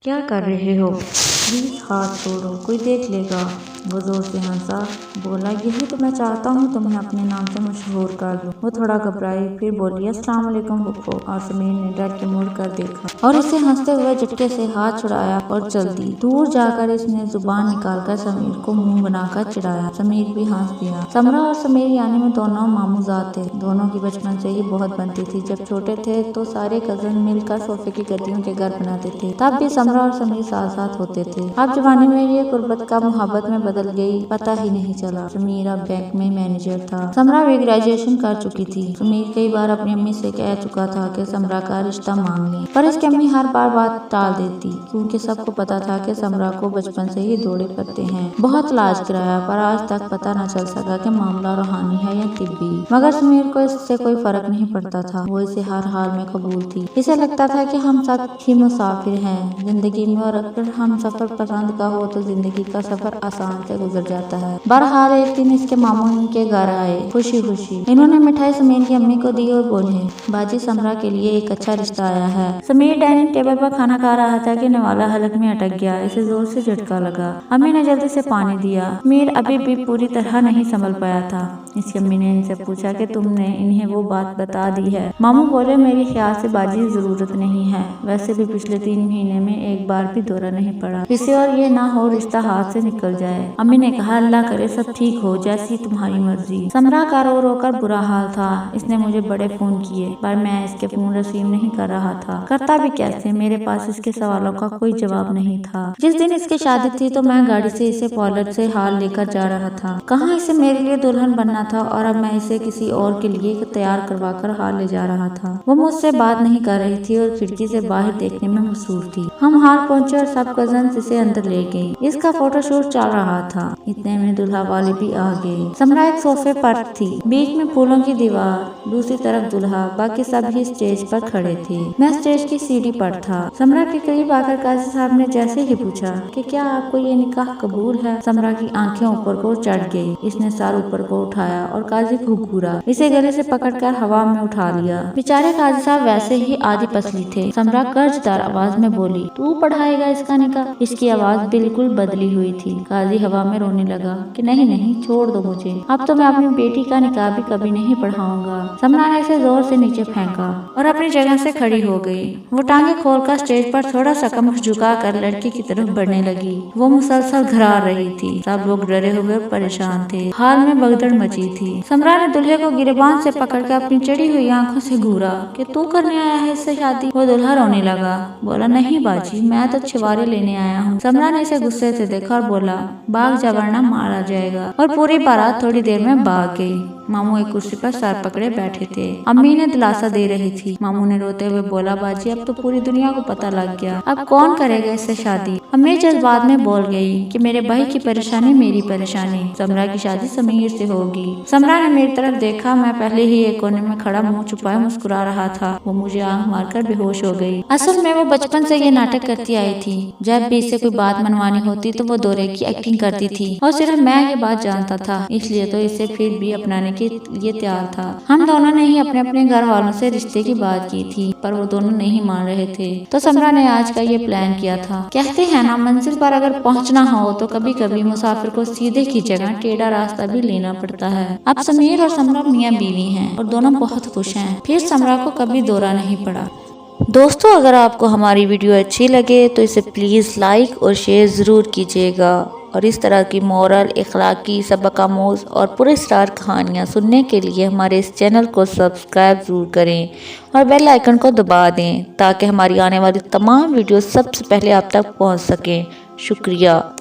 کیا کر رہے ہو؟ پلیز ہاتھ چھوڑو، کوئی دیکھ لے گا۔ وہ زور سے ہنسا، بولا یہی تو میں چاہتا ہوں تمہیں اپنے نام سے مشہور کر دوں۔ وہ تھوڑا گھبرائی، پھر بولی السلام علیکم پھپھو، اور سمیر نے ڈر کے مڑ کر دیکھا اور اسے ہنستے ہوئے جھٹکے سے ہاتھ چھڑایا اور چل دی۔ دور جا کر اس نے زبان نکال کر سمیر کو منہ بنا کر چڑھایا۔ سمیر بھی ہنس دیا۔ سمرا اور سمیر یعنی میں دونوں ماموں زاد تھے۔ دونوں کی بچپن سے ہی بہت بنتی تھی۔ جب چھوٹے تھے تو سارے کزن مل کر صوفے کی گدیوں کے گھر بناتے تھے۔ تب بھی سمرا اور سمیر ساتھ ساتھ ہوتے تھے۔ اب جوانی میں یہ قربت کب محبت میں بدل گئی پتہ ہی نہیں چلا۔ سمیر اب بینک میں مینیجر تھا۔ سمرا بھی گریجویشن کر چکی تھی۔ سمیر کئی بار اپنی امی سے کہہ چکا تھا کہ سمرا کا رشتہ مانگ لیں، پر اس کی امی ہر بار بات ٹال دیتی، کیونکہ سب کو پتا تھا کہ سمرا کو بچپن سے ہی دوڑے پھرتے ہیں۔ بہت علاج کرایا پر آج تک پتہ نہ چل سکا کہ معاملہ روحانی ہے یا طبی۔ مگر سمیر کو اس سے کوئی فرق نہیں پڑتا تھا۔ وہ اسے ہر حال میں قبول تھی۔ اسے لگتا تھا کہ ہم سب ہی مسافر ہیں زندگی میں، اور اگر ہم سفر پسند کا ہو تو زندگی کا سفر آسان سے گزر جاتا ہے۔ بہرحال ایک دن اس کے ماموں ان کے گھر آئے، خوشی خوشی۔ انہوں نے مٹھائی سمیر کی امی کو دی اور بولے باجی سمرا کے لیے ایک اچھا رشتہ آیا ہے۔ سمیر ڈائننگ ٹیبل پر کھانا کھا رہا تھا کہ نوالا حلق میں اٹک گیا۔ اسے زور سے جھٹکا لگا۔ امی نے جلدی سے پانی دیا۔ سمیر ابھی بھی پوری طرح نہیں سنبھل پایا تھا۔ اس کی امی نے ان سے پوچھا کہ تم نے انہیں وہ بات بتا دی ہے؟ ماموں بولے میرے خیال سے باجی ضرورت نہیں ہے، ویسے بھی پچھلے 3 مہینے میں ایک بار بھی دورہ نہیں پڑا، کسی اور یہ نہ ہو رشتہ ہاتھ سے نکل جائے۔ امی نے کہا اللہ کرے سب ٹھیک ہو، جیسی تمہاری مرضی۔ سمرا کا رو رو کر برا حال تھا۔ اس نے مجھے بڑے فون کیے پر میں اس کے فون ریسیو نہیں کر رہا تھا، کرتا بھی کیسے، میرے پاس اس کے سوالوں کا کوئی جواب نہیں تھا۔ جس دن اس کی شادی تھی تو میں گاڑی سے اسے پارلر سے ہال لے کر جا رہا تھا، کہاں اسے میرے لیے دلہن بننا تھا اور اب میں اسے کسی اور کے لیے تیار کروا کر ہال لے جا رہا تھا۔ وہ مجھ سے بات نہیں کر رہی تھی اور کھڑکی سے باہر دیکھنے میں مصروف تھی۔ ہم ہال پہنچے اور سب کزنز اسے اندر لے گئی۔ اس کا فوٹو شوٹ چل رہا تھا، اتنے میں دلہا والے بھی آ گئے۔ سمرا ایک صوفے پر تھی، بیچ میں پھولوں کی دیوار، دوسری طرف دلہا، باقی سب ہی اسٹیج پر کھڑے تھے۔ میں اسٹیج کی سیڑھی پر تھا۔ سمرا کے قریب آ کر قاضی صاحب نے جیسے ہی پوچھا کہ کیا آپ کو یہ نکاح قبول ہے؟ سمرا کی آنکھیں اوپر کو چڑھ گئی۔ اس نے سر اوپر کو اٹھایا اور قاضی کو گھورا، اسے گلے سے پکڑ کر ہوا میں اٹھا لیا۔ بیچارے قاضی صاحب ویسے ہی آدھی پسلی تھے۔ سمرا قرضدار آواز میں بولی تو پڑھائے گا اس کا نکاح؟ اس کی آواز بالکل بدلی ہوئی تھی۔ قاضی ہوا میں رونے لگا کہ نہیں نہیں چھوڑ دو مجھے، اب تو میں اپنی بیٹی کا نکاح بھی کبھی نہیں پڑھاؤں گا۔ سمرا نے اسے زور سے نیچے پھینکا اور اپنی جگہ سے کھڑی ہو گئی۔ وہ ٹانگیں کھول کر اسٹیج پر تھوڑا سا کمر جھکا کر لڑکی کی طرف بڑھنے لگی۔ وہ مسلسل گھرا رہی تھی۔ سب لوگ ڈرے ہوئے پریشان تھے۔ ہال میں بھگدڑ مچی تھی۔ سمرا نے دلہے کو گریبان سے پکڑ کر اپنی چڑی ہوئی آنکھوں سے گھورا کہ تو کرنے آیا ہے اس سے شادی؟ وہ دلہا رونے لگا، بولا نہیں باجی میں تو چھوارے لینے آیا ہوں۔ سمرا نے اسے غصے سے دیکھا اور بولا بھاگ جا ورنہ مارا جائے گا، اور پوری بارات تھوڑی دیر میں بھاگ گئی۔ ماموں ایک کرسی پر سر پکڑے بیٹھے تھے۔ امی نے دلاسا دے رہی تھی۔ ماموں نے روتے ہوئے بولا باجی اب تو پوری دنیا کو پتہ لگ گیا، اب کون کرے گا اس سے شادی؟ امی جذبات میں بول گئی کہ میرے بھائی کی پریشانی میری پریشانی، سمرا کی شادی سمیر سے ہوگی۔ سمرا نے میری طرف دیکھا، میں پہلے ہی ایک کونے میں کھڑا منہ چھپائے مسکرا رہا تھا۔ وہ مجھے آنکھ مار کر بے ہوش ہو گئی۔ اصل میں وہ بچپن سے یہ ناٹک کرتی آئی تھی۔ جب بھی اسے کوئی بات منوانی ہوتی تو وہ دورے کی ایکٹنگ کرتی تھی، اور صرف میں یہ بات جانتا تھا، اس لیے تو اسے پھر بھی اپنانے کے لیے تیار تھا۔ ہم دونوں نے ہی اپنے اپنے گھر والوں سے رشتے کی بات کی تھی، پر وہ دونوں نہیں مان رہے تھے، تو سمرا نے آج کا یہ پلان کیا تھا۔ کہتے ہیں نا منزل پر اگر پہنچنا ہو تو کبھی کبھی مسافر کو سیدھے کی جگہ ٹیڑھا راستہ بھی لینا پڑتا ہے۔ اب سمیر اور سمرا میاں بیوی ہیں اور دونوں بہت خوش ہیں۔ پھر سمرا کو کبھی دورہ نہیں پڑا۔ دوستو اگر آپ کو ہماری ویڈیو اچھی لگے تو اسے پلیز لائک اور شیئر ضرور کیجیے گا، اور اس طرح کی مورل، اخلاقی، سبق آموز اور پراسرار کہانیاں سننے کے لیے ہمارے اس چینل کو سبسکرائب ضرور کریں اور بیل آئیکن کو دبا دیں تاکہ ہماری آنے والی تمام ویڈیوز سب سے پہلے آپ تک پہنچ سکیں۔ شکریہ۔